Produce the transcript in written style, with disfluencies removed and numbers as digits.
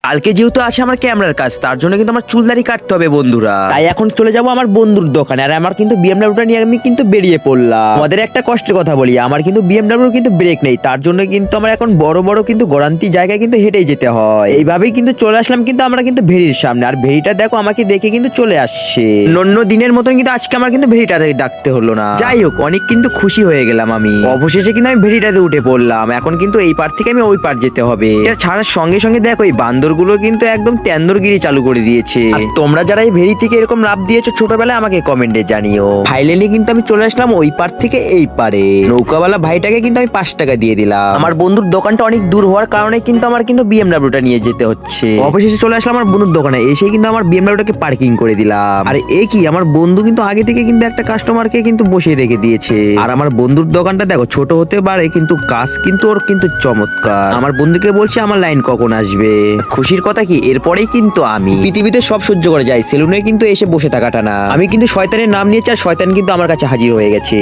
কালকে যেহেতু আছে আমার ক্যামেরার কাজ, তার জন্য কিন্তু আমার চুলদারি কাটতে হবে বন্ধুরা। তাই এখন চলে যাব আমার বন্ধুর দোকানে, আর আমার কিন্তু বিএমডব্লিউটা নিয়ে আমি কিন্তু বেরিয়ে পড়লাম। আমাদের একটা কষ্টের কথা বলি, আমার কিন্তু বিএমডব্লিউ কিন্তু ব্রেক নেই, তার জন্য কিন্তু আমার এখন বড় বড় কিন্তু গড়ান্তি জায়গায় কিন্তু হেঁটেই যেতে হয়। এইভাবেই কিন্তু চলে আসলাম কিন্তু আমরা কিন্তু ভেড়ির সামনে, আর ভেড়িটা দেখো আমাকে দেখে কিন্তু চলে আসছে। অন্য দিনের মতন কিন্তু আজকে আমার কিন্তু ভেড়িটাতে ডাকতে হলো না। যাই হোক, অনেক কিন্তু খুশি হয়ে গেলাম আমি। অবশেষে কিন্তু আমি ভেড়িটাতে উঠে পড়লাম। এখন কিন্তু এই পার থেকে আমি ওই পার যেতে হবে। এটা ছাড়ার সঙ্গে সঙ্গে দেখো এই বান্দরগুলো কিন্তু একদম তেন্দরগিরি চালু করে দিয়েছে। আর তোমরা যারা এই ভেড়ি থেকে এরকম লাভ দিয়েছো ছোটবেলায় আমাকে কমেন্টে জানিও। ফাইনালি কিন্তু আমি চলে আসলাম ওই পার থেকে এই পারে। নৌকাওয়ালা ভাইটাকে কিন্তু আমি 5 টাকা দিয়ে দিলাম। আমার বন্ধুর দোকানটা অনেক দূর হওয়ার কারণে কিন্তু আমার কিন্তু বিএমডব্লিউটা নিয়ে যেতে হচ্ছে। অবশেষে চলে আসলাম আমার বন্ধুর দোকানে, এসেই কিন্তু আমার বিএমডব্লিউটাকে পার্কিং করে দিলাম। আর এ কি, আমার বন্ধু কিন্তু আগে থেকে কিন্তু একটা কাস্টমারকে কিন্তু বসিয়ে রেখে দিয়েছে। আর আমার বন্ধুর দোকানটা দেখো ছোট হতে পারে, কিন্তু কাজ কিন্তু ওর কিন্তু চমৎকার। আমার বন্ধুকে বলছে আমার লাইন কখন আসবে। খুশির কথা কি, এরপরেই কিন্তু আমি পৃথিবীতে সব সহ্য করে যাই, সেলুনে কিন্তু এসে বসে থাকাটা না। আমি কিন্তু শয়তানের নাম নিয়েছি, আর শয়তান কিন্তু আমার কাছে হাজির হয়ে গেছে।